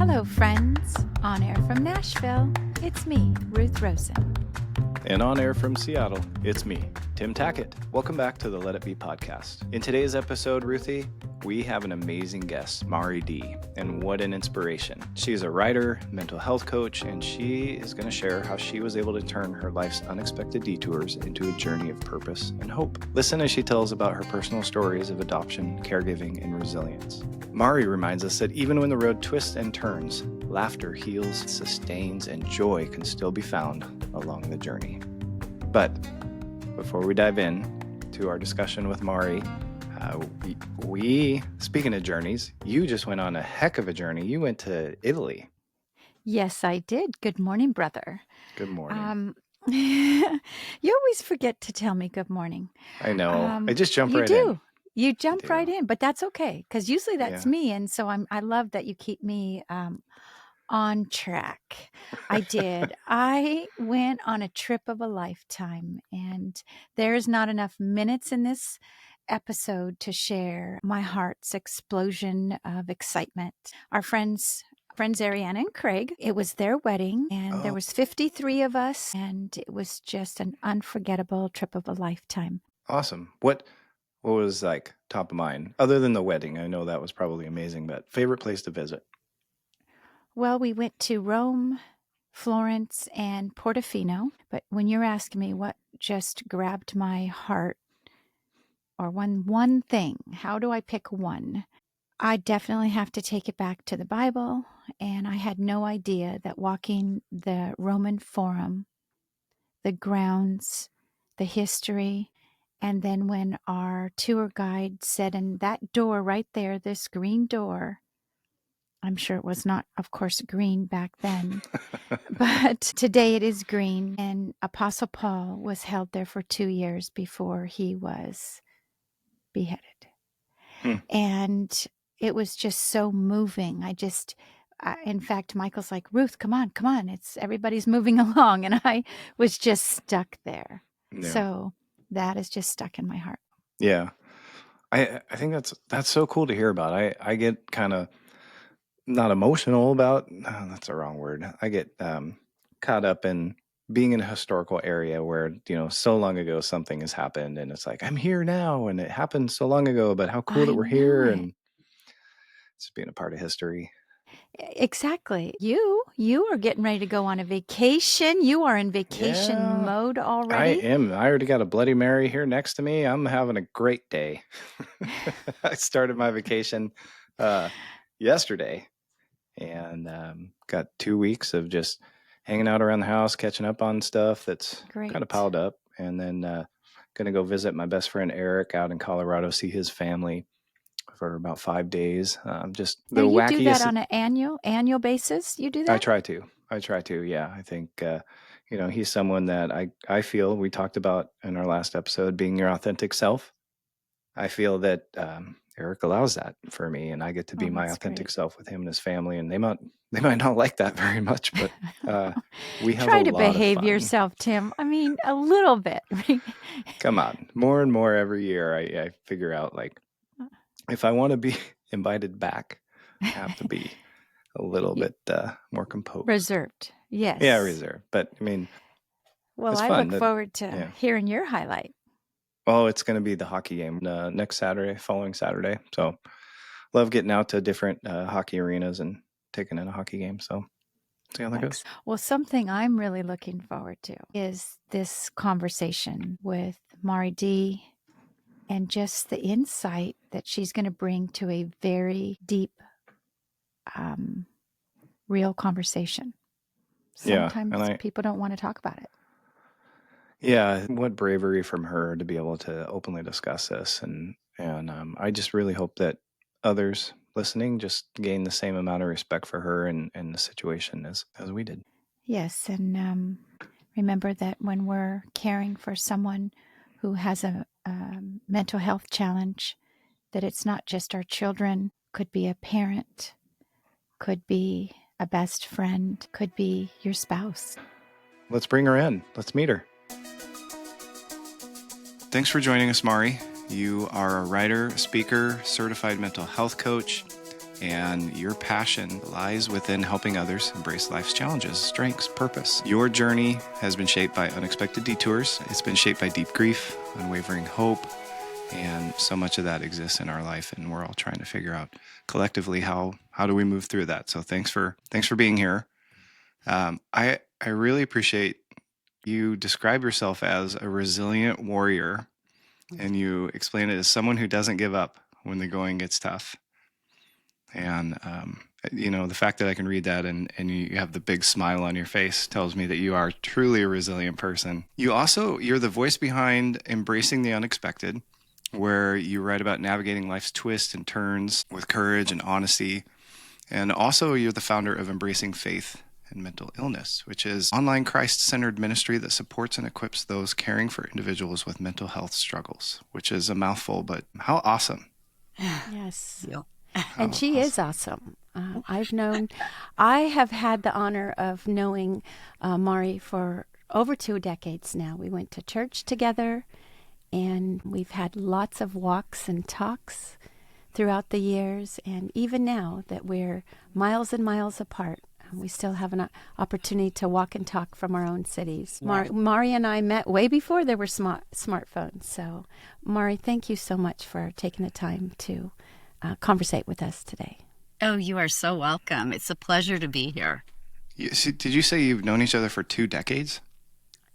Hello, friends. On air from Nashville, it's me, Ruthe Rosen. And on air from Seattle, it's me, Tim Tackett. Welcome back to the Let It Be podcast. In today's episode, Ruthe, we have an amazing guest, Maree Dee, and what an inspiration. She's a writer, mental health coach, and she is going to share how she was able to turn her life's unexpected detours into a journey of purpose and hope. Listen as she tells about her personal stories of adoption, caregiving, and resilience. Maree reminds us that even when the road twists and turns, laughter heals, sustains, and joy can still be found along the journey. But before we dive in to our discussion with Maree, speaking of journeys, you just went on a heck of a journey. You went to Italy. Yes, I did. Good morning, brother. Good morning. You always forget to tell me good morning. I know. I just jump right You in. do. You jump right in, but that's okay, because usually that's Yeah. me, and so I love that you keep me on track. I did. I went on a trip of a lifetime, and there's not enough minutes in this episode to share my heart's explosion of excitement. Our friends Ariana and Craig, it was their wedding, and there was 53 of us, and it was just an unforgettable trip of a lifetime. Awesome. What was like top of mind other than the wedding? I know that was probably amazing, but favorite place to visit? Well, we went to Rome, Florence, and Portofino. But when you're asking me what just grabbed my heart, or one thing, how do I pick one? I definitely have to take it back to the Bible. And I had no idea that walking the Roman Forum, the grounds, the history, and then when our tour guide said, in that door right there, this green door, I'm sure it was not, of course, green back then, but today it is green. And Apostle Paul was held there for 2 years before he was beheaded. And it was just so moving. In fact, Michael's like, Ruthe, come on. Everybody's moving along. And I was just stuck there. Yeah. So that is just stuck in my heart. Yeah. I think that's so cool to hear about. I get kind of not emotional about, that's the wrong word. I get caught up in being in a historical area where, so long ago something has happened, and it's like, I'm here now, and it happened so long ago, but how cool that we're here, and it's being a part of history. Exactly. You are getting ready to go on a vacation. You are in vacation mode already. I am. I already got a Bloody Mary here next to me. I'm having a great day. I started my vacation yesterday, and got 2 weeks of just hanging out around the house, catching up on stuff that's kind of piled up, and then going to go visit my best friend Eric out in Colorado, see his family for about 5 days. Just the wackiest. You do that on an annual basis? You do that? I try to. Yeah. I think, he's someone that I feel we talked about in our last episode, being your authentic self. I feel that Eric allows that for me, and I get to be my authentic self with him and his family. And they might not like that very much, but we have try to behave yourself, Tim. I mean, a little bit. Come on, more and more every year. I figure out, like, if I want to be invited back, I have to be a little bit more composed, reserved. Yes. Yeah, reserved. But I mean, well, I look forward to hearing your highlight. Oh, it's going to be the hockey game next Saturday, following Saturday. So love getting out to different hockey arenas and taking in a hockey game. So see how that goes. Well, something I'm really looking forward to is this conversation with Maree Dee and just the insight that she's going to bring to a very deep, real conversation. Sometimes people don't want to talk about it. Yeah, what bravery from her to be able to openly discuss this. And I just really hope that others listening just gain the same amount of respect for her and the situation as we did. Yes, and remember that when we're caring for someone who has a mental health challenge, that it's not just our children, could be a parent, could be a best friend, could be your spouse. Let's bring her in. Let's meet her. Thanks for joining us, Maree. You are a writer, speaker, certified mental health coach, and your passion lies within helping others embrace life's challenges, strengths, purpose. Your journey has been shaped by unexpected detours. It's been shaped by deep grief, unwavering hope, and so much of that exists in our life, and we're all trying to figure out collectively how do we move through that. So thanks for being here. I really appreciate you describe yourself as a resilient warrior, and you explain it as someone who doesn't give up when the going gets tough. And the fact that I can read that and you have the big smile on your face tells me that you are truly a resilient person. You're the voice behind Embracing the Unexpected, where you write about navigating life's twists and turns with courage and honesty. And also you're the founder of Embracing Faith and Mental Illness, which is an online Christ-centered ministry that supports and equips those caring for individuals with mental health struggles, which is a mouthful, but how awesome. Yes. Yeah. And she is awesome. I have had the honor of knowing Maree for over 2 decades now. We went to church together, and we've had lots of walks and talks throughout the years. And even now that we're miles and miles apart, we still have an opportunity to walk and talk from our own cities. Maree and I met way before there were smartphones. So, Maree, thank you so much for taking the time to conversate with us today. Oh, you are so welcome. It's a pleasure to be here. Did you say you've known each other for 2 decades?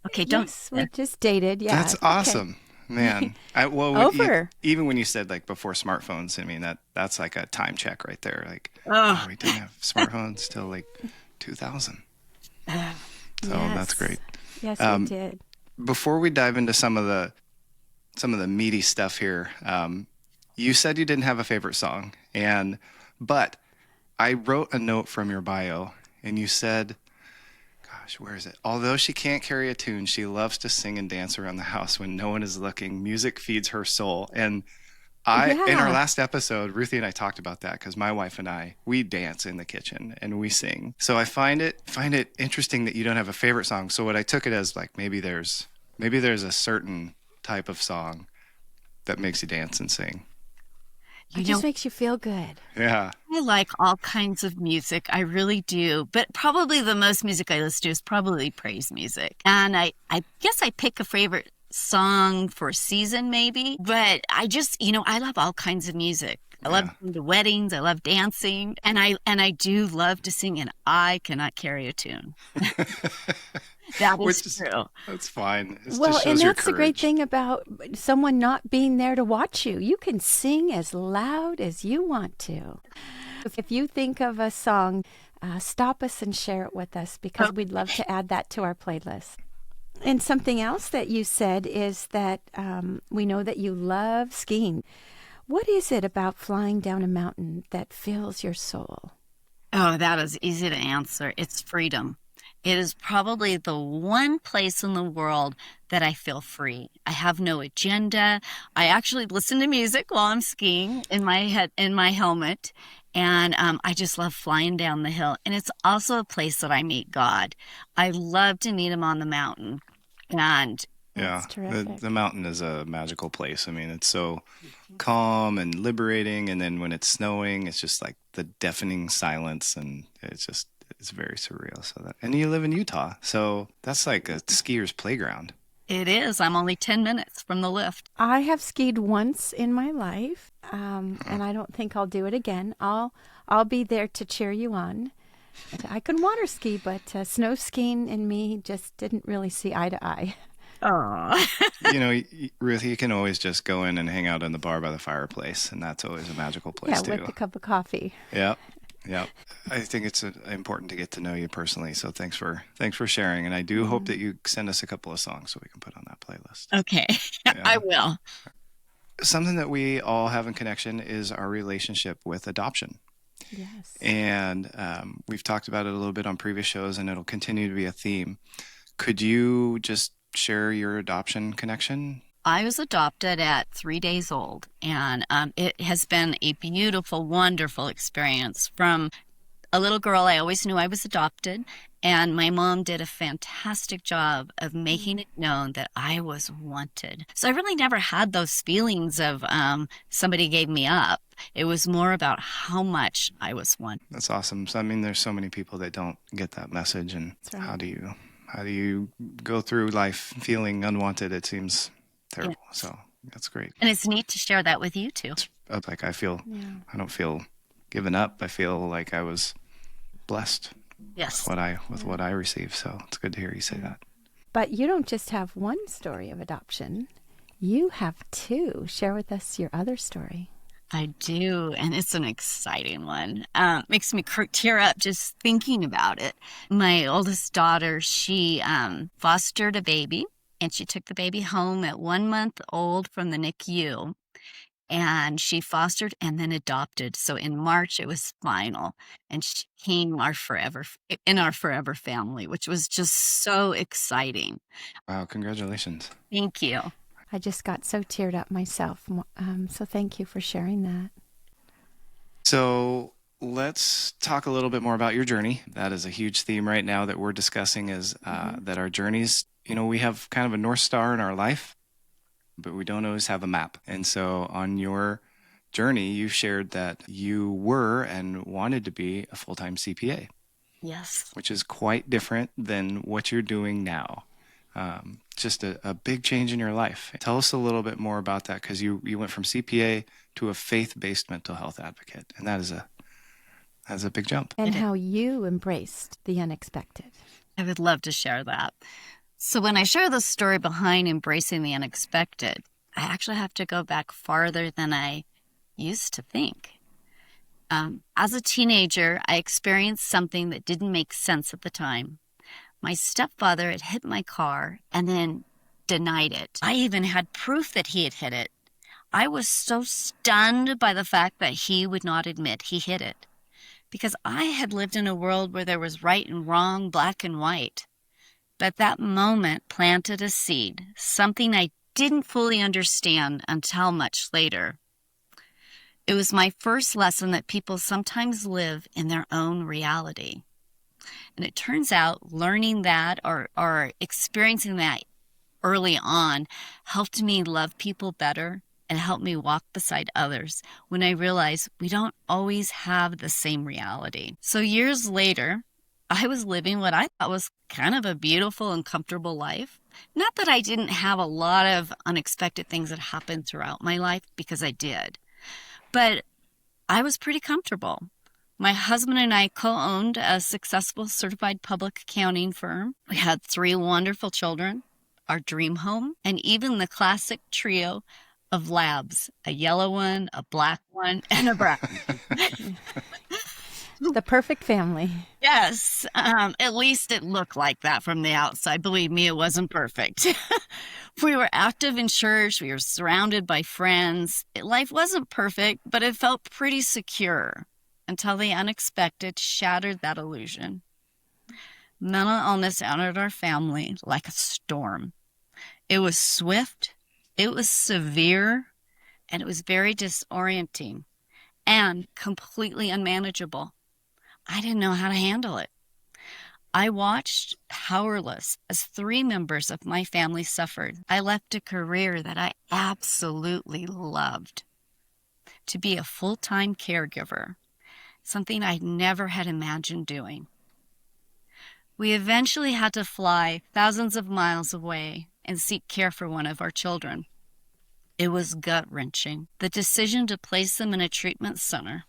Okay, Yes, we just dated. Yeah, That's awesome. Okay. Man, even when you said like before smartphones, I mean that's like a time check right there. Like, we didn't have smartphones till like 2000. So Yes. that's great. Yes, we did. Before we dive into some of the meaty stuff here, you said you didn't have a favorite song, but I wrote a note from your bio, and you said, where is it? Although she can't carry a tune, she loves to sing and dance around the house when no one is looking. Music feeds her soul. And in our last episode, Ruthe and I talked about that because my wife and we dance in the kitchen and we sing. So I find it interesting that you don't have a favorite song. So what I took it as like maybe there's a certain type of song that makes you dance and sing. It just makes you feel good. Yeah. I like all kinds of music. I really do. But probably the most music I listen to is probably praise music. And I guess I pick a favorite song for a season maybe. But I just, I love all kinds of music. I love going to weddings. I love dancing. And I do love to sing, and I cannot carry a tune. That is true. That's fine. Well, and that's the great thing about someone not being there to watch you. You can sing as loud as you want to. If you think of a song, stop us and share it with us, because we'd love to add that to our playlist. And something else that you said is that we know that you love skiing. What is it about flying down a mountain that fills your soul? Oh, that is easy to answer. It's freedom. It is probably the one place in the world that I feel free. I have no agenda. I actually listen to music while I'm skiing in my helmet. And I just love flying down the hill. And it's also a place that I meet God. I love to meet him on the mountain. And yeah, the mountain is a magical place. I mean, it's so calm and liberating. And then when it's snowing, it's just like the deafening silence. And it's very surreal. And you live in Utah, so that's like a skier's playground. It is. I'm only 10 minutes from the lift. I have skied once in my life, and I don't think I'll do it again. I'll be there to cheer you on. I can water ski, but snow skiing and me just didn't really see eye to eye. Oh. Ruth, you can always just go in and hang out in the bar by the fireplace, and that's always a magical place too. Yeah, with a cup of coffee. Yeah. Yeah, I think it's important to get to know you personally. So thanks for sharing. And I do hope that you send us a couple of songs so we can put on that playlist. Okay, yeah. I will. Something that we all have in connection is our relationship with adoption. Yes. And we've talked about it a little bit on previous shows, and it'll continue to be a theme. Could you just share your adoption connection? I was adopted at 3 days old, and it has been a beautiful, wonderful experience. From a little girl, I always knew I was adopted, And my mom did a fantastic job of making it known that I was wanted. So I really never had those feelings of somebody gave me up. It was more about how much I was wanted. That's awesome. So, I mean, there's so many people that don't get that message, and right. how do you go through life feeling unwanted? It seems terrible. Yeah. So that's great. And it's neat to share that with you too. Like I don't feel given up. I feel like I was blessed Yes. with what I received. So it's good to hear you say that. But you don't just have one story of adoption. You have two. Share with us your other story. I do, and it's an exciting one. Makes me tear up just thinking about it. My oldest daughter, she fostered a baby, and she took the baby home at 1 month old from the NICU. And she fostered and then adopted. So in March, it was final. And she became in our forever family, which was just so exciting. Wow, congratulations. Thank you. I just got so teared up myself. So thank you for sharing that. So let's talk a little bit more about your journey. That is a huge theme right now that we're discussing, is that our journeys, we have kind of a North Star in our life, but we don't always have a map. And so on your journey, you shared that you were and wanted to be a full-time CPA. Yes. Which is quite different than what you're doing now. Just a big change in your life. Tell us a little bit more about that, because you went from CPA to a faith-based mental health advocate, and that is a big jump. And how you embraced the unexpected. I would love to share that. So when I share the story behind embracing the unexpected, I actually have to go back farther than I used to think. As a teenager, I experienced something that didn't make sense at the time. My stepfather had hit my car and then denied it. I even had proof that he had hit it. I was so stunned by the fact that he would not admit he hit it, because I had lived in a world where there was right and wrong, black and white. But that moment planted a seed, something I didn't fully understand until much later. It was my first lesson that people sometimes live in their own reality. And it turns out learning that or experiencing that early on helped me love people better and helped me walk beside others when I realized we don't always have the same reality. So years later, I was living what I thought was kind of a beautiful and comfortable life. Not that I didn't have a lot of unexpected things that happened throughout my life, because I did. But I was pretty comfortable. My husband and I co-owned a successful certified public accounting firm. We had 3 wonderful children, our dream home, and even the classic trio of labs, a yellow one, a black one, and a brown. The perfect family. Yes, at least it looked like that from the outside. Believe me, it wasn't perfect. We were active in church. We were surrounded by friends. Life wasn't perfect, but it felt pretty secure until the unexpected shattered that illusion. Mental illness entered our family like a storm. It was swift, it was severe, and it was very disorienting and completely unmanageable. I didn't know how to handle it. I watched powerless as 3 members of my family suffered. I left a career that I absolutely loved to be a full-time caregiver, something I never had imagined doing. We eventually had to fly thousands of miles away and seek care for one of our children. It was gut-wrenching. The decision to place them in a treatment center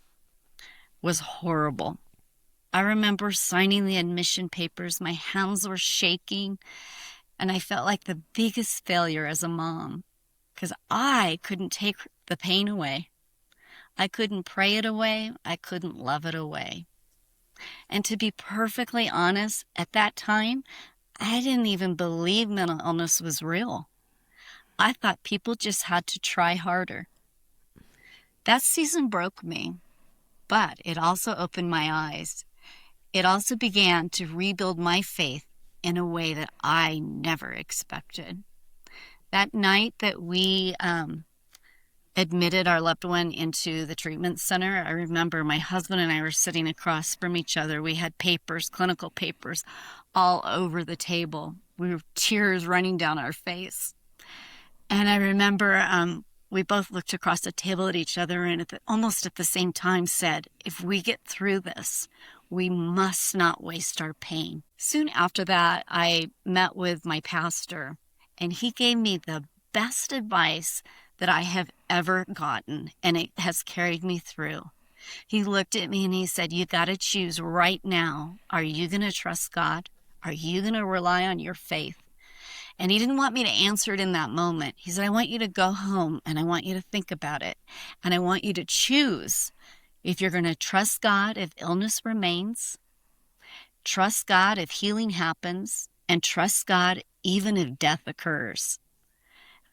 was horrible. I remember signing the admission papers. My hands were shaking, and I felt like the biggest failure as a mom because I couldn't take the pain away. I couldn't pray it away. I couldn't love it away. And to be perfectly honest, at that time, I didn't even believe mental illness was real. I thought people just had to try harder. That season broke me, but it also opened my eyes. It also began to rebuild my faith in a way that I never expected. That night that we admitted our loved one into the treatment center, I remember my husband and I were sitting across from each other. We had papers, clinical papers, all over the table. We were tears running down our face. And I remember we both looked across the table at each other and almost at the same time said, if we get through this, we must not waste our pain. Soon after that, I met with my pastor, and he gave me the best advice that I have ever gotten, and it has carried me through. He looked at me and he said, you got to choose right now. Are you going to trust God? Are you going to rely on your faith? And he didn't want me to answer it in that moment. He said, I want you to go home and I want you to think about it. And I want you to choose if you're going to trust God if illness remains, trust God if healing happens, and trust God even if death occurs.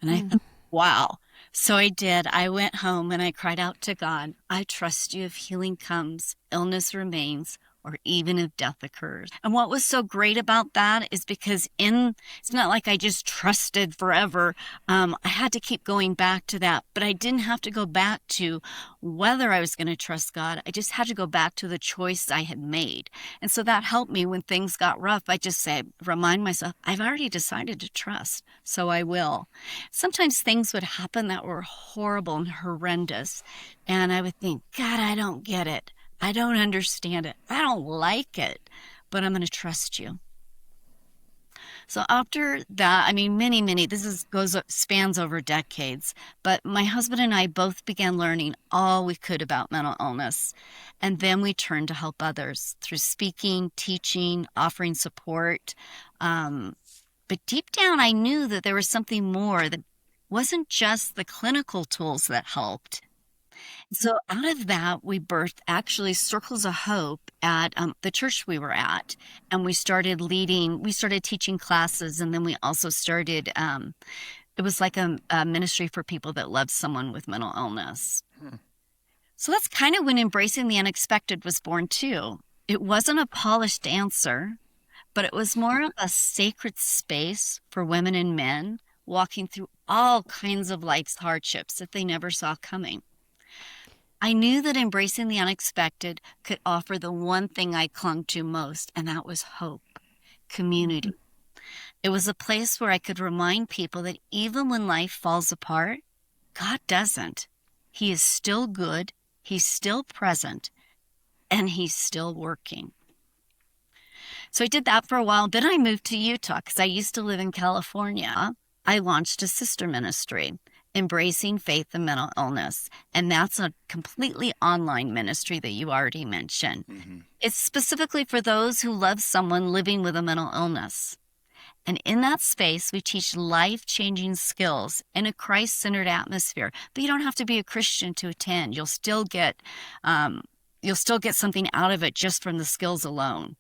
And I thought, wow. So I did. I went home and I cried out to God, I trust you if healing comes, illness remains, or even if death occurs. And what was so great about that is because it's not like I just trusted forever. I had to keep going back to that, but I didn't have to go back to whether I was going to trust God. I just had to go back to the choice I had made. And so that helped me when things got rough. I just remind myself, I've already decided to trust, so I will. Sometimes things would happen that were horrible and horrendous. And I would think, God, I don't get it. I don't understand it. I don't like it, but I'm going to trust you. So after that, spans over decades, but my husband and I both began learning all we could about mental illness. And then we turned to help others through speaking, teaching, offering support. But deep down, I knew that there was something more that wasn't just the clinical tools that helped. So out of that, we birthed actually Circles of Hope at the church we were at. And we started teaching classes. And then we also started, it was like a ministry for people that love someone with mental illness. So that's kind of when Embracing the Unexpected was born too. It wasn't a polished answer, but it was more of a sacred space for women and men walking through all kinds of life's hardships that they never saw coming. I knew that Embracing the Unexpected could offer the one thing I clung to most, and that was hope, community. It was a place where I could remind people that even when life falls apart, God doesn't. He is still good, He's still present, and He's still working. So I did that for a while. Then I moved to Utah because I used to live in California. I launched a sister ministry, Embracing Faith and Mental Illness. And that's a completely online ministry that you already mentioned. Mm-hmm. It's specifically for those who love someone living with a mental illness. And in that space, we teach life-changing skills in a Christ-centered atmosphere. But you don't have to be a Christian to attend. You'll still get something out of it just from the skills alone.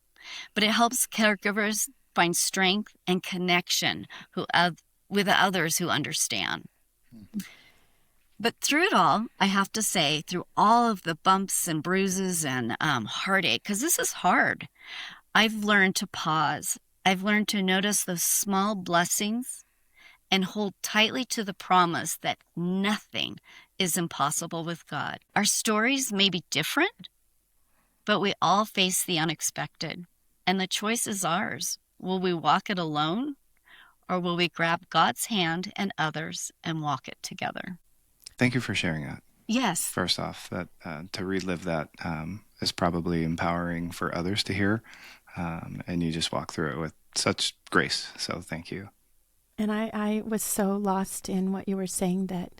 But it helps caregivers find strength and connection with others who understand. But through it all, I have to say, through all of the bumps and bruises and heartache, because this is hard, I've learned to pause. I've learned to notice those small blessings and hold tightly to the promise that nothing is impossible with God. Our stories may be different, but we all face the unexpected, and the choice is ours. Will we walk it alone, or will we grab God's hand and others and walk it together? Thank you for sharing that. Yes. First off, that to relive that is probably empowering for others to hear, and you just walk through it with such grace. So thank you. And I was so lost in what you were saying that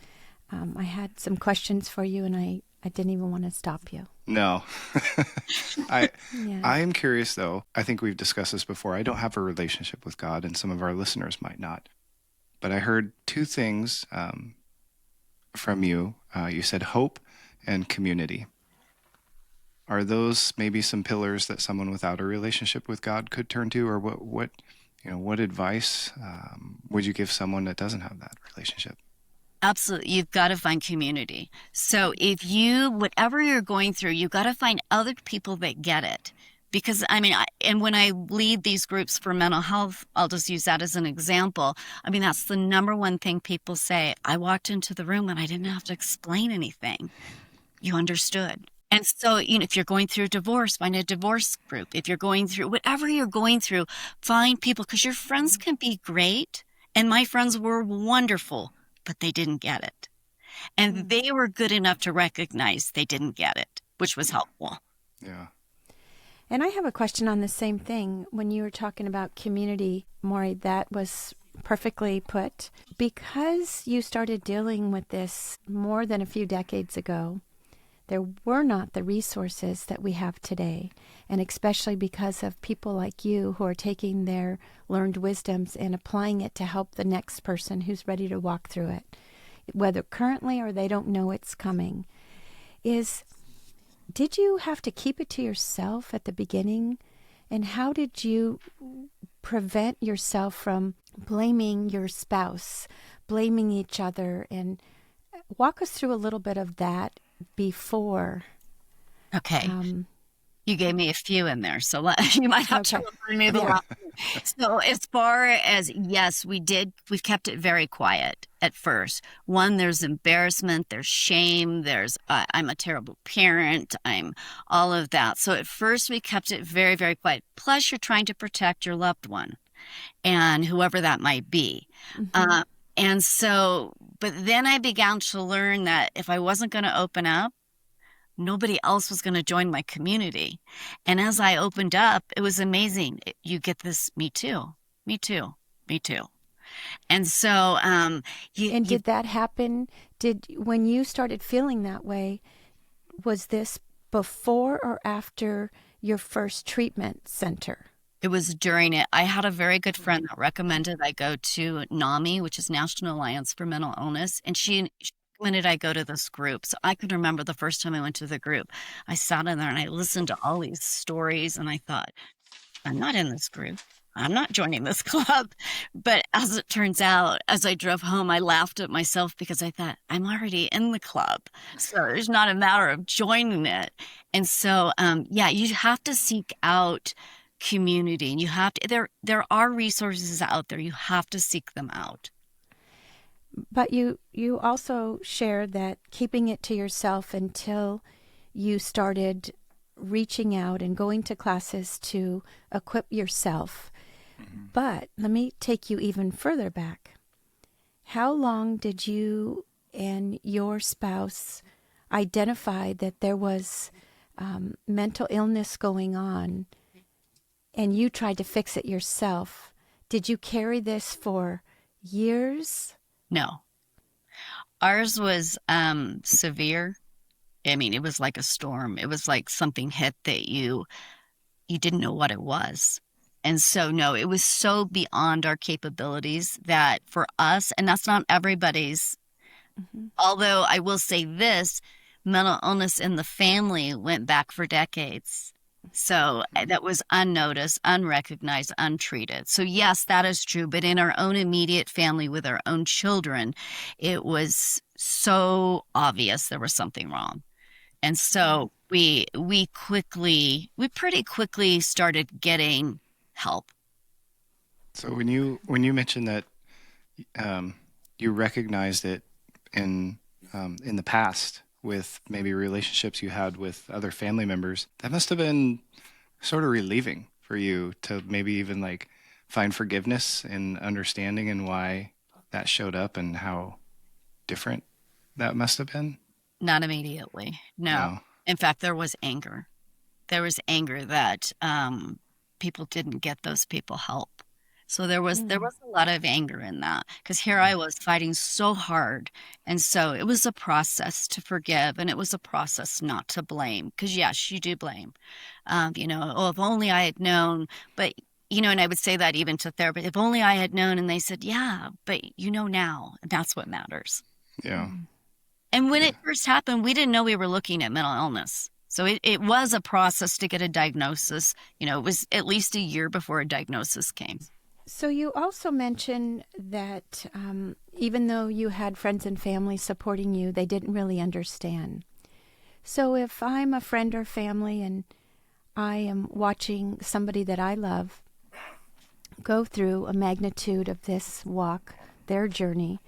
I had some questions for you, and I didn't even want to stop you. No. I am curious, though. I think we've discussed this before. I don't have a relationship with God, and some of our listeners might not. But I heard two things from you. You said hope and community. Are those maybe some pillars that someone without a relationship with God could turn to, or what advice would you give someone that doesn't have that relationship? Absolutely. You've got to find community. So whatever you're going through, you've got to find other people that get it. Because I mean, and when I lead these groups for mental health, I'll just use that as an example. I mean, that's the number one thing people say. I walked into the room and I didn't have to explain anything. You understood. And so, if you're going through a divorce, find a divorce group. If you're going through whatever you're going through, find people, because your friends can be great. And my friends were wonderful, but they didn't get it. And they were good enough to recognize they didn't get it, which was helpful. Yeah. And I have a question on the same thing. When you were talking about community, Maree, that was perfectly put. Because you started dealing with this more than a few decades ago, there were not the resources that we have today. And especially because of people like you who are taking their learned wisdoms and applying it to help the next person who's ready to walk through it, whether currently or they don't know it's coming. Did you have to keep it to yourself at the beginning? And how did you prevent yourself from blaming your spouse, blaming each other? And walk us through a little bit of that before. Okay. You gave me a few in there, so you might have to remind me the last one. So as far as, yes, we've kept it very quiet at first. One, there's embarrassment, there's shame, there's I'm a terrible parent, I'm all of that. So at first we kept it very, very quiet. Plus you're trying to protect your loved one and whoever that might be. Mm-hmm. And so, but then I began to learn that if I wasn't going to open up, nobody else was going to join my community. And as I opened up, it was amazing. You get this, me too, me too, me too. And so, did that happen? When you started feeling that way, was this before or after your first treatment center? It was during it. I had a very good friend that recommended I go to NAMI, which is National Alliance for Mental Illness. And she recommended I go to this group. So I could remember the first time I went to the group. I sat in there and I listened to all these stories and I thought, I'm not in this group. I'm not joining this club. But as it turns out, as I drove home, I laughed at myself because I thought, I'm already in the club. So it's not a matter of joining it. And so, you have to seek out community, and you have to, there are resources out there. You have to seek them out. But you also shared that keeping it to yourself until you started reaching out and going to classes to equip yourself. Mm-hmm. But let me take you even further back. How long did you and your spouse identify that there was mental illness going on, and you tried to fix it yourself? Did you carry this for years? No. Ours was severe. I mean, it was like a storm. It was like something hit that you didn't know what it was. And so, no, it was so beyond our capabilities that for us, and that's not everybody's, although I will say this, mental illness in the family went back for decades. So that was unnoticed, unrecognized, untreated. So yes, that is true. But in our own immediate family with our own children, it was so obvious there was something wrong. And so we pretty quickly started getting help. So when you mentioned that you recognized it in the past with maybe relationships you had with other family members, that must have been sort of relieving for you to maybe even like find forgiveness and understanding in why that showed up and how different that must have been. Not immediately. No. In fact, there was anger. There was anger that people didn't get those people help. So there was a lot of anger in that, because here I was fighting so hard. And so it was a process to forgive, and it was a process not to blame, because yes, you do blame. If only I had known, but and I would say that even to therapy, if only I had known. And they said, yeah, but now, and that's what matters. Yeah. And when it first happened, we didn't know we were looking at mental illness. So it was a process to get a diagnosis. It was at least a year before a diagnosis came. So you also mentioned that even though you had friends and family supporting you, they didn't really understand. So if I'm a friend or family and I am watching somebody that I love go through a magnitude of this walk, their journey,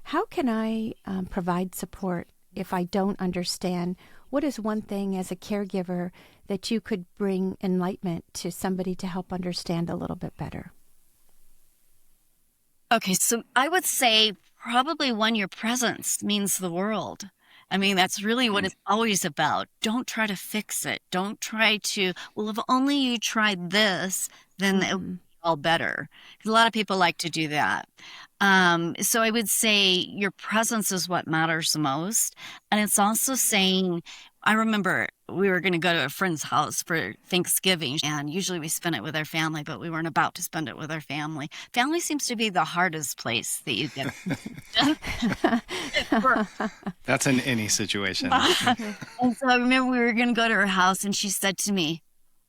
how can I provide support if I don't understand? What is one thing as a caregiver that you could bring enlightenment to somebody to help understand a little bit better? Okay, so I would say probably one, your presence means the world. I mean, that's really what it's always about. Don't try to fix it. Don't try to, well, if only you tried this, then it would be all better. 'Cause a lot of people like to do that. So I would say your presence is what matters the most. And it's also saying, I remember we were going to go to a friend's house for Thanksgiving, and usually we spend it with our family, but we weren't about to spend it with our family. Family seems to be the hardest place that you get. That's in any situation. And so I remember we were going to go to her house, and she said to me,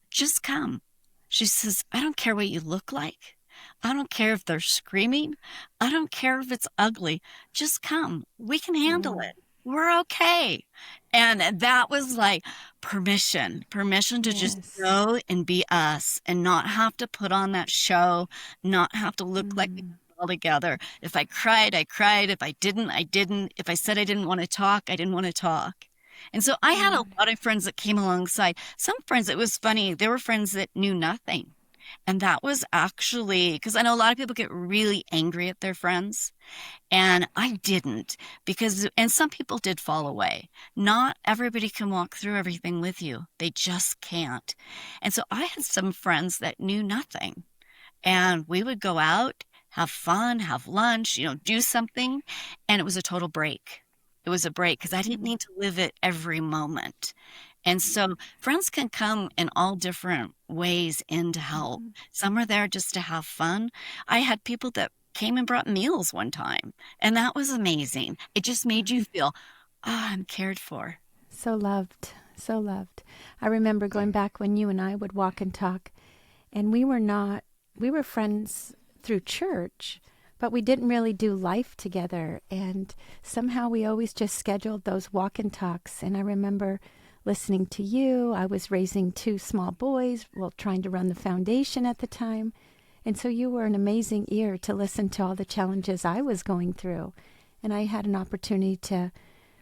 just come. She says, I don't care what you look like. I don't care if they're screaming. I don't care if it's ugly. Just come. We can handle it. We're okay. And that was like permission to just go and be us and not have to put on that show, not have to look like we all together. If I cried, I cried. If I didn't, I didn't. If I said I didn't want to talk, I didn't want to talk. And so I had a lot of friends that came alongside. Some friends, it was funny. There were friends that knew nothing. And that was actually, because I know a lot of people get really angry at their friends. And I didn't, and some people did fall away. Not everybody can walk through everything with you. They just can't. And so I had some friends that knew nothing. And we would go out, have fun, have lunch, do something. And it was a total break. It was a break because I didn't need to live it every moment. And so friends can come in all different ways in to help. Some are there just to have fun. I had people that came and brought meals one time, and that was amazing. It just made you feel, I'm cared for. So loved, so loved. I remember going back when you and I would walk and talk, and we were friends through church, but we didn't really do life together. And somehow we always just scheduled those walk and talks. And I remember listening to you. I was raising 2 small boys, trying to run the foundation at the time. And so you were an amazing ear to listen to all the challenges I was going through. And I had an opportunity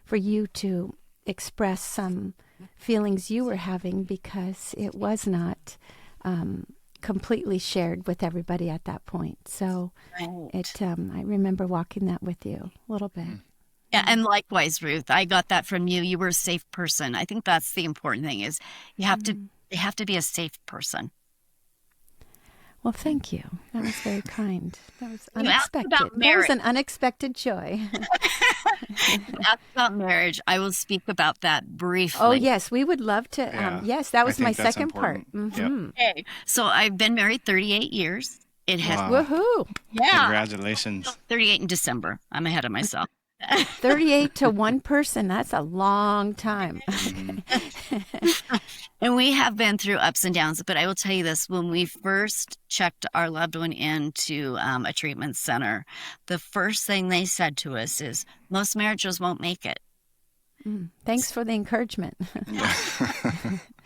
for you to express some feelings you were having because it was not completely shared with everybody at that point. So I remember walking that with you a little bit. Yeah, and likewise, Ruthe, I got that from you. You were a safe person. I think that's the important thing is they have to be a safe person. Well, thank you. That was very kind. That was You asked unexpected. about That was marriage. an unexpected joy. Ask about marriage. I will speak about that briefly. Oh, yes. We would love to. Yeah. Yes, that I was think my that's second part. important. Okay. So I've been married 38 years. It has, Wow. Woohoo. yeah, Congratulations. 38 in December. I'm ahead of myself. 38 to one person. That's a long time. And we have been through ups and downs, but I will tell you this, when we first checked our loved one into a treatment center, the first thing they said to us is, most marriages won't make it. Thanks for the encouragement.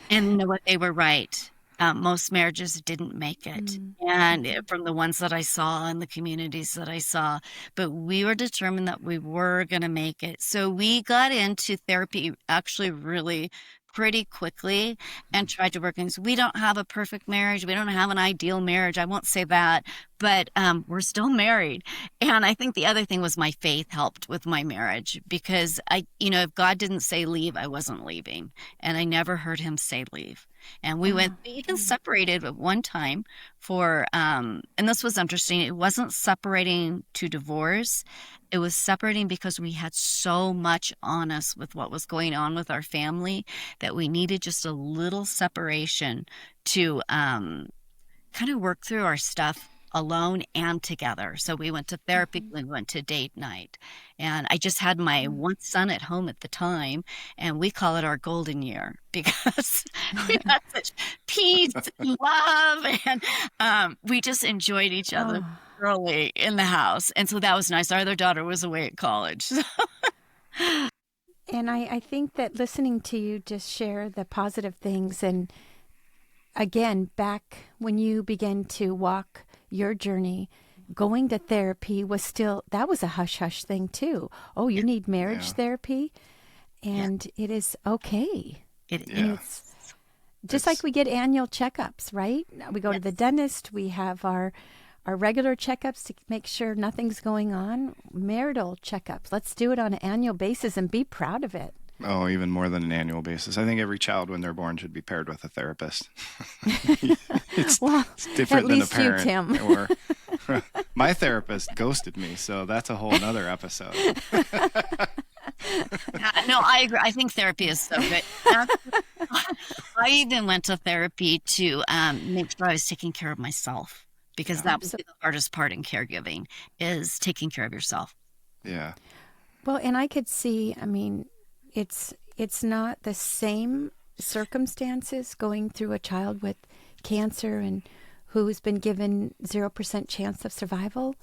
And you know what? They were right. Most marriages didn't make it. And from the ones that I saw and the communities that I saw, but we were determined that we were going to make it. So we got into therapy actually really pretty quickly and tried to work things. We don't have a perfect marriage. We don't have an ideal marriage. I won't say that, but we're still married. And I think the other thing was my faith helped with my marriage because if God didn't say leave, I wasn't leaving. And I never heard him say leave. And we went even separated at one time for, and this was interesting. It wasn't separating to divorce. It was separating because we had so much on us with what was going on with our family that we needed just a little separation to kind of work through our stuff alone and together. So we went to therapy, we went to date night. And I just had my one son at home at the time, and we call it our golden year because we had such peace and love, and we just enjoyed each other early in the house. And so that was nice. Our other daughter was away at college. And I think that listening to you just share the positive things and again, back when you began to walk your journey, going to therapy was still, that was a hush-hush thing too. Oh, you need marriage Yeah. therapy? And it is okay. It And Yeah. it's just like we get annual checkups, right? We go to the dentist, we have our regular checkups to make sure nothing's going on. Marital checkups. Let's do it on an annual basis and be proud of it. Oh, even more than an annual basis. I think every child when they're born should be paired with a therapist. it's, Well, it's different at than least a parent. you, Tim. Or my therapist ghosted me, so that's a whole nother episode. No, I agree. I think therapy is so good. I even went to therapy to make sure I was taking care of myself, because that was the hardest part in caregiving, is taking care of yourself. Yeah. Well, and I could see, I mean, it's not the same circumstances going through a child with cancer and who's been given 0% chance of survival,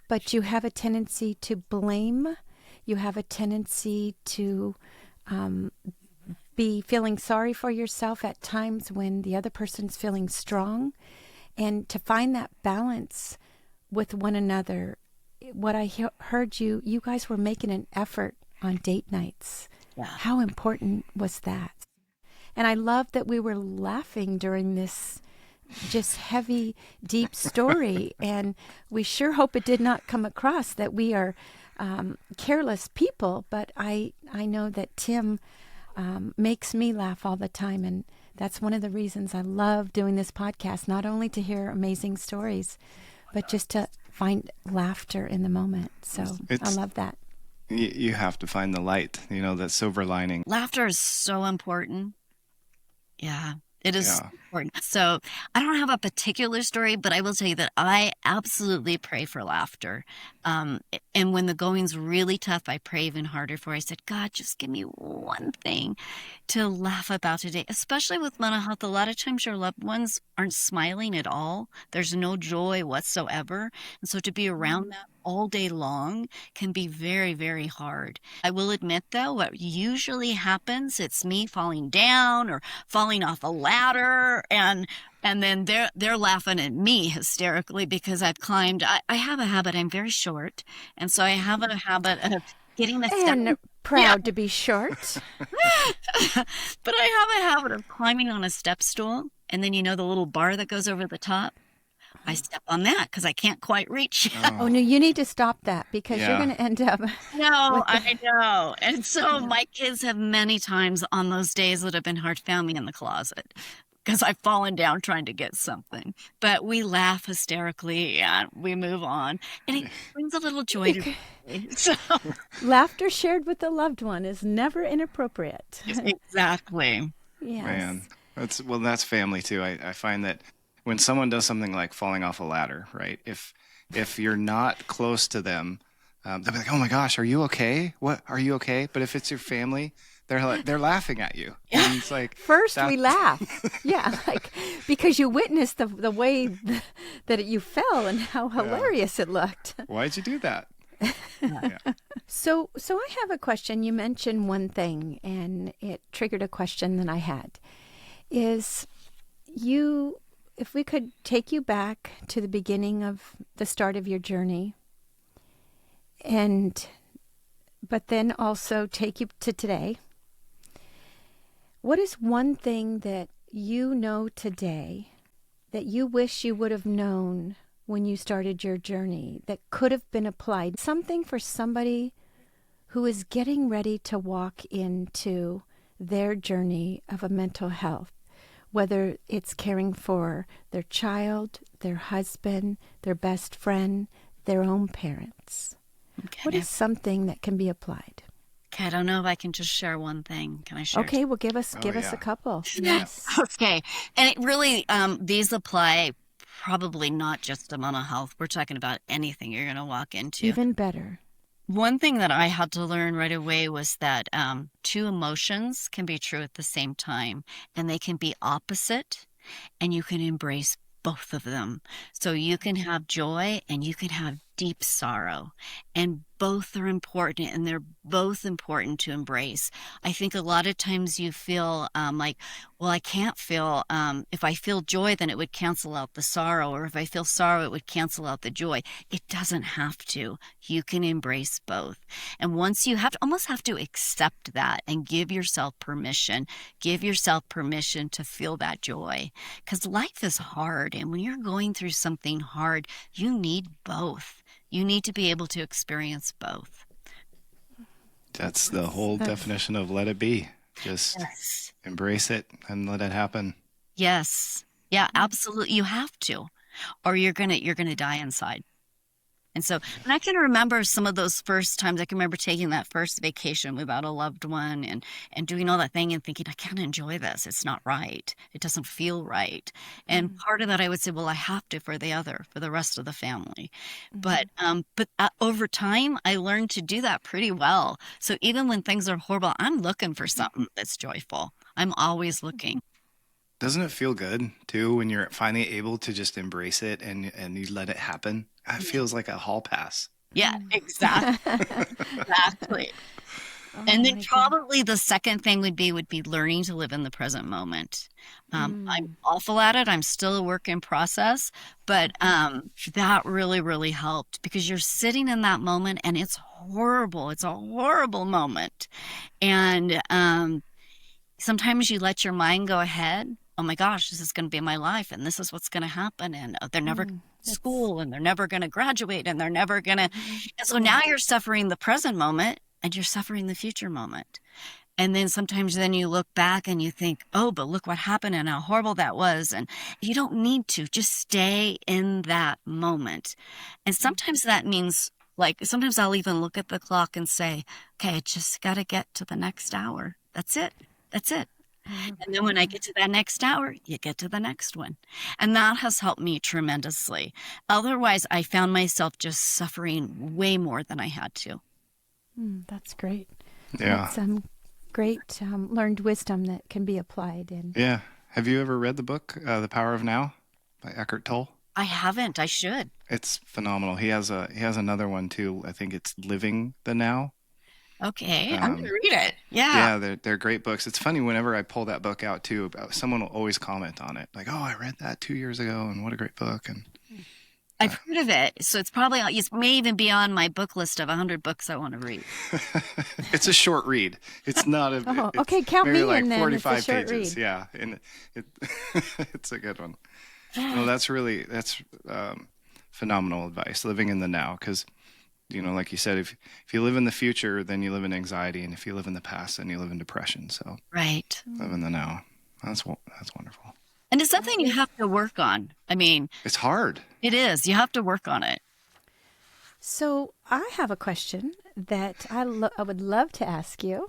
but you have a tendency to blame. You have a tendency to be feeling sorry for yourself at times when the other person's feeling strong. And to find that balance with one another, what I heard you guys were making an effort on date nights. Yeah. How important was that? And I love that we were laughing during this just heavy, deep story. And we sure hope it did not come across that we are careless people. But I know that Tim makes me laugh all the time. And that's one of the reasons I love doing this podcast, not only to hear amazing stories, but just to find laughter in the moment. So I love that. You have to find the light, that silver lining. Laughter is so important. Yeah, it is Yeah. important. So I don't have a particular story, but I will tell you that I absolutely pray for laughter. And when the going's really tough, I pray even harder for it. I said, God, just give me one thing to laugh about today, especially with mental health. A lot of times your loved ones aren't smiling at all. There's no joy whatsoever. And so to be around that all day long can be very, very hard. I will admit, though, what usually happens, it's me falling down or falling off a ladder, and then they're laughing at me hysterically because I've climbed. I have a habit. I'm very short, and so I have a habit of getting a step. And proud to be short. But I have a habit of climbing on a step stool, and then the little bar that goes over the top. I step on that because I can't quite reach. Oh, no, you need to stop that because you're Yeah. going to end up. No, I know. And so my kids have many times on those days that have been hard found me in the closet because I've fallen down trying to get something. But we laugh hysterically and we move on. And it brings a little joy to me. So, Laughter shared with a loved one is never inappropriate. exactly. Yes. Man, that's family too. I find that when someone does something like falling off a ladder, right? If you're not close to them, they'll be like, "Oh my gosh, are you okay? What, are you okay?" But if it's your family, they're laughing at you. And it's like First, we laugh. Yeah, like because you witnessed the way that you fell and how hilarious it looked. Why'd you do that? Yeah. So I have a question. You mentioned one thing, and it triggered a question that I had. If we could take you back to the beginning of the start of your journey, but then also take you to today, what is one thing that you know today that you wish you would have known when you started your journey that could have been applied? Something for somebody who is getting ready to walk into their journey of a mental health, whether it's caring for their child, their husband, their best friend, their own parents. Okay. What is something that can be applied? Okay, I don't know if I can just share one thing. Can I share? Okay, well, give us yeah. a couple. Yes. Okay. And it really, these apply probably not just to mental health. We're talking about anything you're going to walk into. Even better. One thing that I had to learn right away was that two emotions can be true at the same time, and they can be opposite, and you can embrace both of them. So you can have joy and you can have deep sorrow. And both are important, and they're both important to embrace. I think a lot of times you feel like, well, I can't feel, if I feel joy, then it would cancel out the sorrow. Or if I feel sorrow, it would cancel out the joy. It doesn't have to. You can embrace both. And once you almost have to accept that and give yourself permission to feel that joy. Because life is hard. And when you're going through something hard, you need both. You need to be able to experience both. That's the whole definition of let it be. Just Yes. embrace it and let it happen. Yes. Yeah, absolutely. You have to, or you're gonna die inside. And so, and I can remember some of those first times. I can remember taking that first vacation without a loved one and doing all that thing and thinking, I can't enjoy this. It's not right. It doesn't feel right. And part of that, I would say, well, I have to for the rest of the family. But over time, I learned to do that pretty well. So even when things are horrible, I'm looking for something that's joyful. I'm always looking. Doesn't it feel good too when you're finally able to just embrace it and you let it happen? It feels like a hall pass. Yeah, exactly. Exactly. And then probably the second thing would be learning to live in the present moment. I'm awful at it. I'm still a work in process, but that really, really helped because you're sitting in that moment and it's horrible. It's a horrible moment. And sometimes you let your mind go ahead. Oh my gosh, this is going to be my life and this is what's going to happen. And they're never going to school and they're never going to graduate and they're never going to. And so now you're suffering the present moment and you're suffering the future moment. And then sometimes then you look back and you think, oh, but look what happened and how horrible that was. And you don't need to just stay in that moment. And sometimes that means sometimes I'll even look at the clock and say, okay, I just got to get to the next hour. That's it. That's it. And then when I get to that next hour, you get to the next one. And that has helped me tremendously. Otherwise, I found myself just suffering way more than I had to. That's great. Yeah. That's great learned wisdom that can be applied. Yeah. Have you ever read the book, The Power of Now by Eckhart Tolle? I haven't. I should. It's phenomenal. He has another one too. I think it's Living the Now. Okay, I'm going to read it. Yeah. Yeah, they're great books. It's funny whenever I pull that book out too, someone will always comment on it. Like, oh, I read that 2 years ago and what a great book. And I've heard of it. So it may even be on my book list of 100 books I want to read. It's a short read. It's not a. Okay, count me in then. 45 it's a short pages. Read. Yeah, and it's a good one. No, that's phenomenal advice. Living in the now, because like you said, if you live in the future, then you live in anxiety, and if you live in the past, then you live in depression. So right, live in the now. That's wonderful. And it's something you have to work on. I mean, it's hard. It is. You have to work on it. So I have a question that I would love to ask you.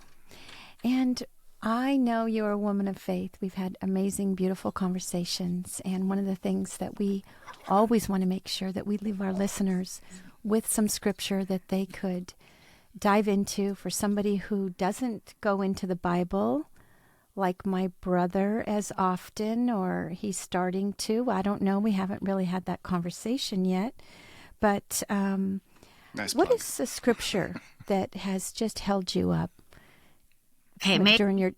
And I know you're a woman of faith. We've had amazing, beautiful conversations. And one of the things that we always want to make sure that we leave our listeners with some scripture that they could dive into for somebody who doesn't go into the Bible like my brother as often, or he's starting to. I don't know. We haven't really had that conversation yet. But nice what plug. is the scripture that has just held you up during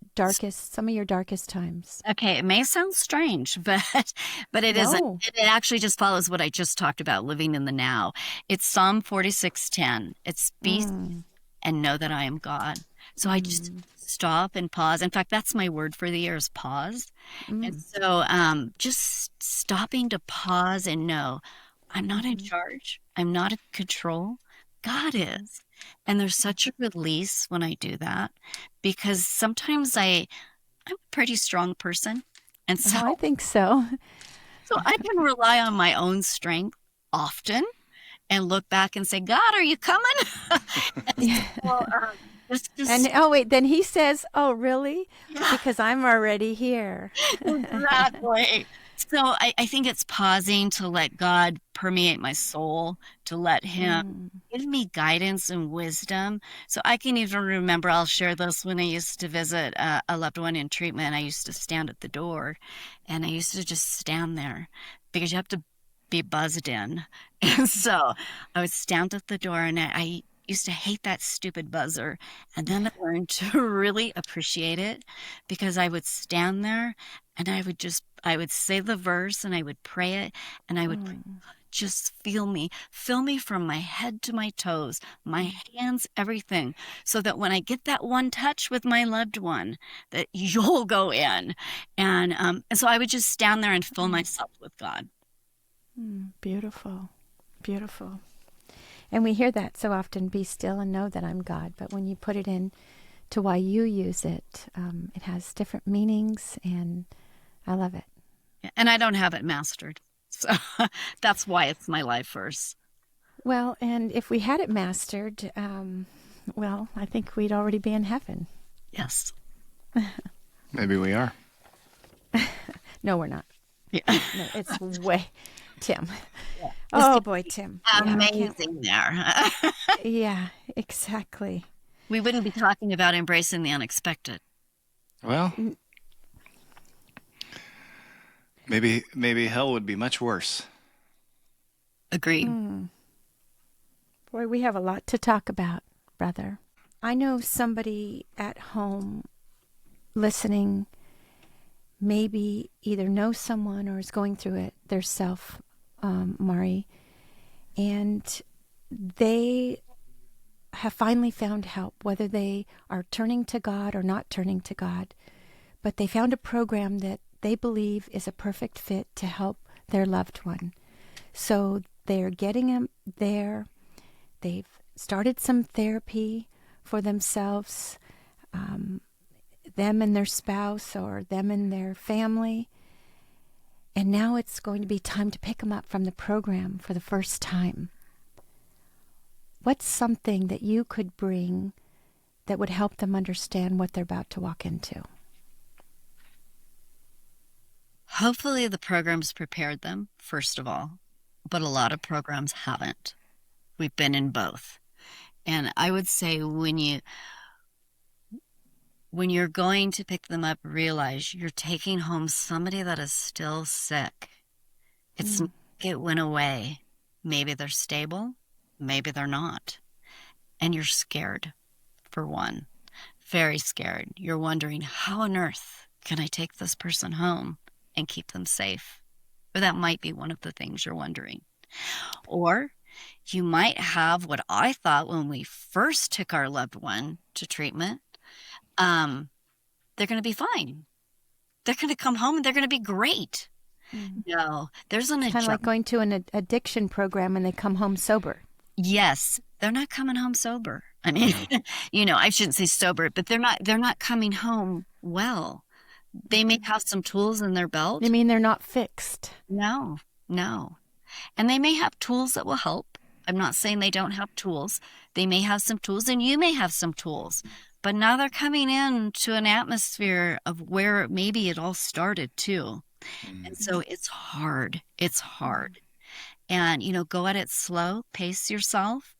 some of your darkest times? Okay, it may sound strange, but it isn't. It actually just follows what I just talked about, living in the now. It's Psalm 46:10. It's be and know that I am God. So I just stop and pause. In fact, that's my word for the year is pause. And so just stopping to pause and know I'm not in charge. I'm not in control. God is. And there's such a release when I do that because sometimes I'm a pretty strong person. And so I think so. So I can rely on my own strength often and look back and say, God, are you coming? Then he says, oh, really? Yeah. Because I'm already here. Exactly. So I think it's pausing to let God permeate my soul, to let him give me guidance and wisdom. So I can even remember, I'll share this, when I used to visit a loved one in treatment, I used to stand at the door and I used to just stand there because you have to be buzzed in. And so I would stand at the door, and I used to hate that stupid buzzer. And then I learned to really appreciate it, because I would stand there and I would say the verse and I would pray it, and I would pray, just feel me from my head to my toes, my hands, everything, so that when I get that one touch with my loved one, that you'll go in. And so I would just stand there and fill myself with God. Beautiful. Beautiful. And we hear that so often, be still and know that I'm God. But when you put it in to why you use it, it has different meanings, and I love it. And I don't have it mastered. So that's why it's my life verse. Well, and if we had it mastered, well, I think we'd already be in heaven. Yes. Maybe we are. No, we're not. Yeah. No, it's way... Tim. Yeah. Oh, boy, Tim. Amazing there. Yeah, exactly. We wouldn't be talking about embracing the unexpected. Well, maybe hell would be much worse. Agreed. Boy, we have a lot to talk about, brother. I know somebody at home listening maybe either knows someone or is going through it themselves, Maree, and they have finally found help, whether they are turning to God or not turning to God, but they found a program that they believe is a perfect fit to help their loved one. So they're getting them there. They've started some therapy for themselves, them and their spouse or them and their family. And now it's going to be time to pick them up from the program for the first time. What's something that you could bring that would help them understand what they're about to walk into? Hopefully the program's prepared them, first of all, but a lot of programs haven't. We've been in both. And I would say when you're going to pick them up, realize you're taking home somebody that is still sick. It's not like it went away. Maybe they're stable, maybe they're not. And you're scared, for one. Very scared. You're wondering, how on earth can I take this person home and keep them safe? Or that might be one of the things you're wondering. Or you might have what I thought when we first took our loved one to treatment. They're going to be fine. They're going to come home and they're going to be great. No, there's an Kind of like going to an addiction program and they come home sober. Yes, they're not coming home sober. I mean, I shouldn't say sober, but they're not coming home well. They may have some tools in their belt. You mean they're not fixed? No. And they may have tools that will help. I'm not saying they don't have tools. They may have some tools, and you may have some tools. But now they're coming into an atmosphere of where maybe it all started too. And so it's hard. It's hard. And, go at it slow, pace yourself,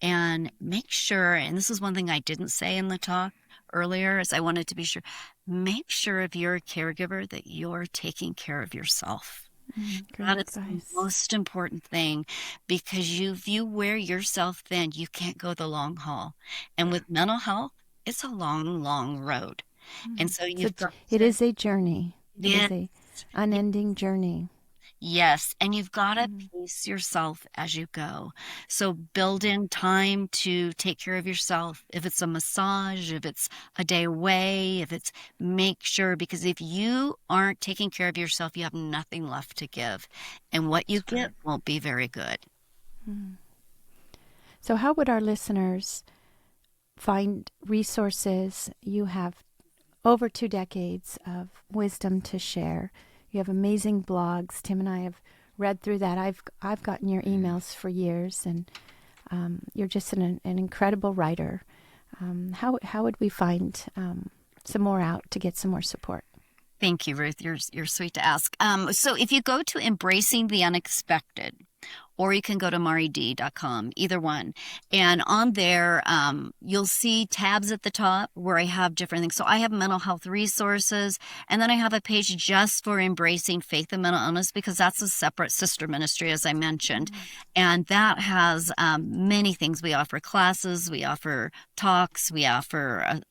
and make sure, and this is one thing I didn't say in the talk earlier, is I wanted to be sure, make sure if you're a caregiver that you're taking care of yourself. That is the most important thing, because if you wear yourself thin, you can't go the long haul. And with mental health, it's a long, long road. And so it is a journey. It is a unending journey. Yes, and you've got to pace yourself as you go. So build in time to take care of yourself. If it's a massage, if it's a day away, make sure, because if you aren't taking care of yourself, you have nothing left to give. And what you get won't be very good. So how would our listeners find resources? You have over 2 decades of wisdom to share. You have amazing blogs. Tim and I have read through that. I've gotten your emails for years, and you're just an incredible writer. How would we find some more out to get some more support? Thank you, Ruth. You're sweet to ask. So if you go to Embracing the Unexpected, or you can go to mareedee.com, either one. And on there, you'll see tabs at the top where I have different things. So I have mental health resources, and then I have a page just for embracing faith and mental illness, because that's a separate sister ministry, as I mentioned. And that has many things. We offer classes, we offer talks, we offer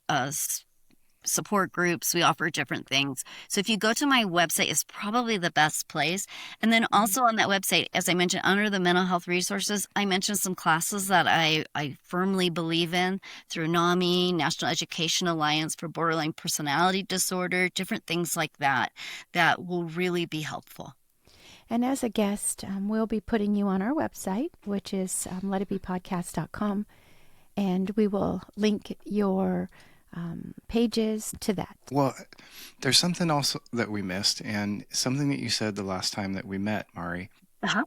support groups, we offer different things. So if you go to my website, it's probably the best place. And then also on that website, as I mentioned, under the mental health resources, I mentioned some classes that I firmly believe in through NAMI, National Education Alliance for Borderline Personality Disorder, different things like that, that will really be helpful. And as a guest, we'll be putting you on our website, which is letitbepodcast.com, and we will link your pages to that. Well, there's something else that we missed, and something that you said the last time that we met, Maree. Uh-huh.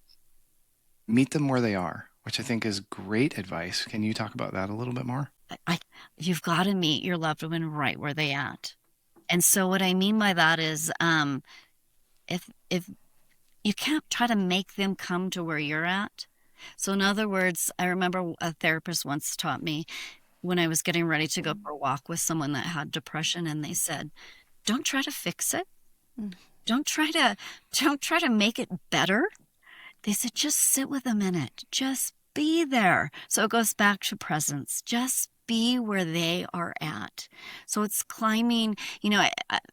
Meet them where they are, which I think is great advice. Can you talk about that a little bit more? You've got to meet your loved one right where they at. And so what I mean by that is if you can't try to make them come to where you're at. So in other words, I remember a therapist once taught me when I was getting ready to go for a walk with someone that had depression, and they said, don't try to fix it. Don't try to make it better. They said, just sit with them in it. Just be there. So it goes back to presence. Just be where they are at. So it's climbing,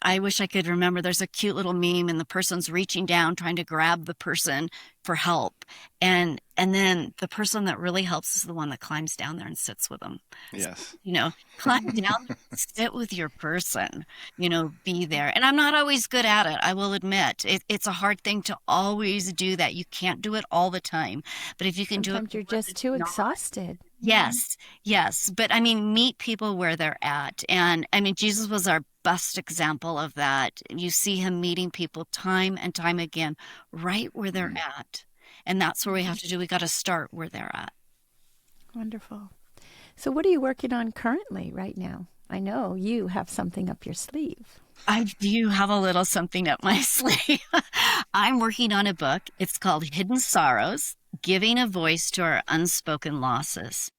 I wish I could remember, there's a cute little meme and the person's reaching down, trying to grab the person for help. And then the person that really helps is the one that climbs down there and sits with them. Yes. Climb down, sit with your person, be there. And I'm not always good at it, I will admit. It's a hard thing to always do that. You can't do it all the time. But if you can Sometimes do it. you're just too exhausted. Yes. But meet people where they're at. And Jesus was our best example of that. You see him meeting people time and time again, right where they're at. And that's where we have to do. We got to start where they're at. Wonderful. So what are you working on currently right now? I know you have something up your sleeve. I do have a little something up my sleeve. I'm working on a book. It's called Hidden Sorrows, Giving a Voice to Our Unspoken Losses.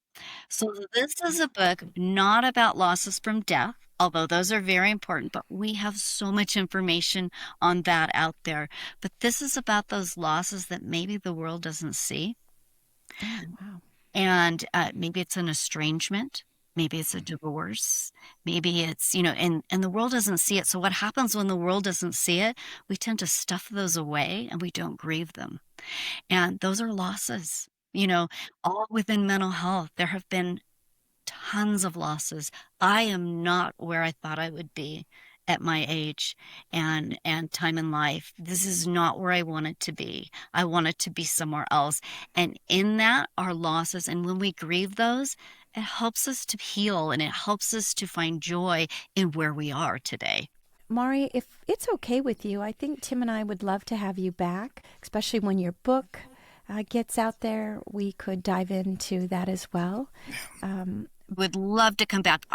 So this is a book not about losses from death, although those are very important, but we have so much information on that out there. But this is about those losses that maybe the world doesn't see. Oh, wow. And maybe it's an estrangement. Maybe it's a divorce. Maybe it's, and the world doesn't see it. So what happens when the world doesn't see it? We tend to stuff those away and we don't grieve them. And those are losses. All within mental health, there have been tons of losses. I am not where I thought I would be at my age and time in life. This is not where I wanted to be. I wanted to be somewhere else. And in that are losses. And when we grieve those, it helps us to heal and it helps us to find joy in where we are today. Maree, if it's okay with you, I think Tim and I would love to have you back, especially when your book gets out there. We could dive into that as well. Would love to come back.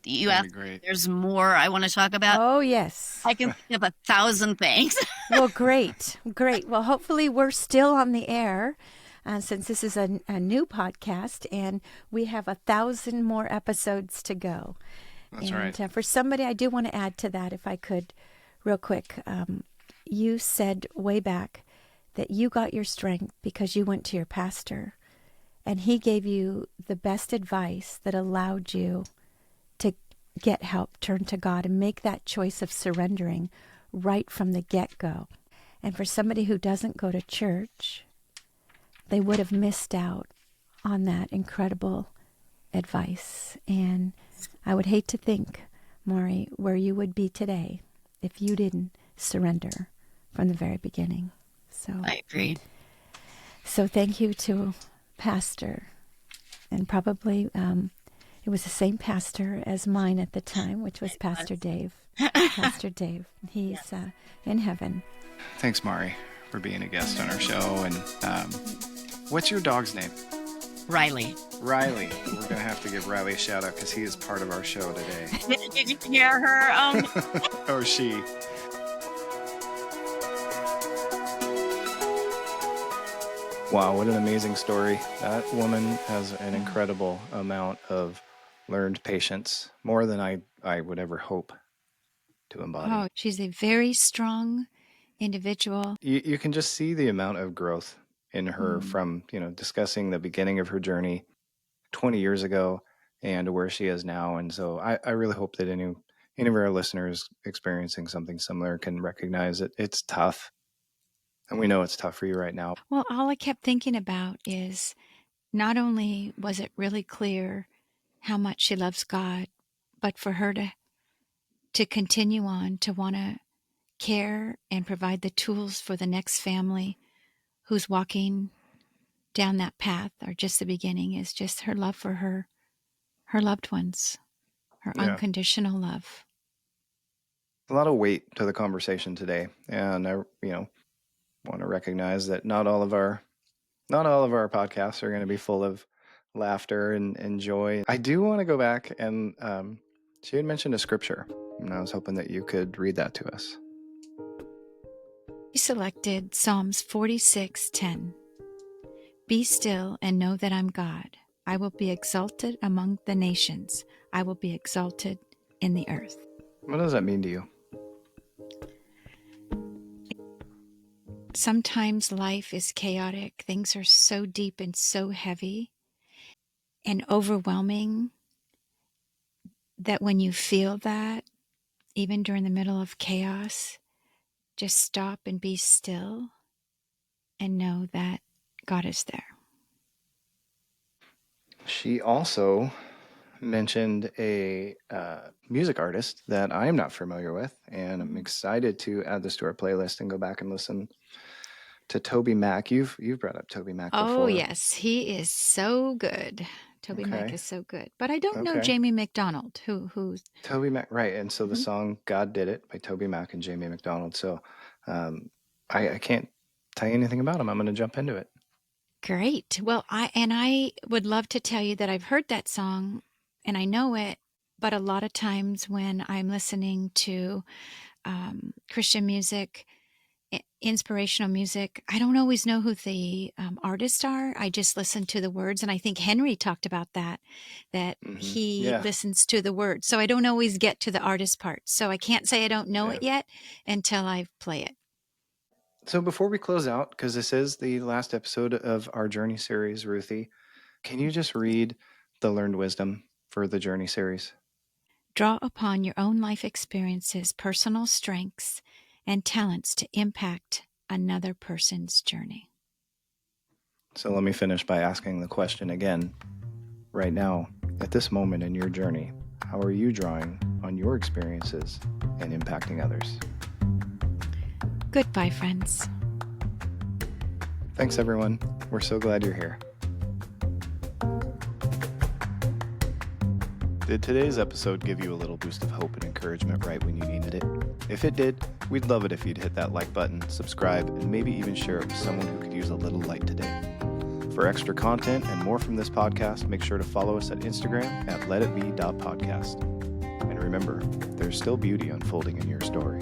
You asked, there's more I want to talk about. Oh, yes. I can think of 1,000 things. Well, great. Well, hopefully we're still on the air since this is a new podcast and we have 1,000 more episodes to go. That's right. For somebody, I do want to add to that, if I could, real quick. You said way back that you got your strength because you went to your pastor and he gave you the best advice that allowed you to get help, turn to God, and make that choice of surrendering right from the get-go. And for somebody who doesn't go to church, they would have missed out on that incredible advice. And I would hate to think, Maree, where you would be today if you didn't surrender from the very beginning. So I agree. So thank you to Pastor, and probably it was the same pastor as mine at the time, which was Pastor Dave. Pastor Dave. He's in heaven. Thanks, Maree, for being a guest on our show. And what's your dog's name? Riley. Riley. We're going to have to give Riley a shout out because he is part of our show today. Did you hear her? Or she. Wow, what an amazing story. That woman has an incredible amount of learned patience, more than I would ever hope to embody. Oh, she's a very strong individual. You can just see the amount of growth in her from, discussing the beginning of her journey 20 years ago and where she is now. And so I really hope that any of our listeners experiencing something similar can recognize that it's tough. And we know it's tough for you right now. Well, all I kept thinking about is not only was it really clear how much she loves God, but for her to continue on to want to care and provide the tools for the next family who's walking down that path, or just the beginning, is just her love for her loved ones, her Yeah. unconditional love. A lot of weight to the conversation today. And I, want to recognize that not all of our podcasts are going to be full of laughter and joy. I do want to go back and she had mentioned a scripture, and I was hoping that you could read that to us. He selected Psalms 46:10. Be still and know that I'm God. I will be exalted among the nations. I will be exalted in the earth. What does that mean to you? Sometimes life is chaotic. Things are so deep and so heavy and overwhelming that when you feel that, even during the middle of chaos, just stop and be still and know that God is there. She also mentioned a music artist that I'm not familiar with, and I'm excited to add this to our playlist and go back and listen to Toby Mac. You've brought up Toby Mac before. Oh, yes. He is so good. Toby Mac is so good. But I don't know Jamie McDonald, who's... Toby Mac, right. And so the song God Did It by Toby Mac and Jamie McDonald. So I can't tell you anything about him. I'm going to jump into it. Great. Well, I would love to tell you that I've heard that song and I know it, but a lot of times when I'm listening to Christian music, inspirational music, I don't always know who the artists are. I just listen to the words. And I think Henry talked about that he listens to the words. So I don't always get to the artist part. So I can't say I don't know it yet until I play it. So before we close out, because this is the last episode of our Journey series, Ruthe, can you just read the learned wisdom for the Journey series? Draw upon your own life experiences, personal strengths, and talents to impact another person's journey. So let me finish by asking the question again. Right now, at this moment in your journey, how are you drawing on your experiences and impacting others? Goodbye, friends. Thanks, everyone. We're so glad you're here. Did today's episode give you a little boost of hope and encouragement right when you needed it? If it did, we'd love it if you'd hit that like button, subscribe, and maybe even share it with someone who could use a little light today. For extra content and more from this podcast, make sure to follow us at Instagram at letitbe.podcast. And remember, there's still beauty unfolding in your story.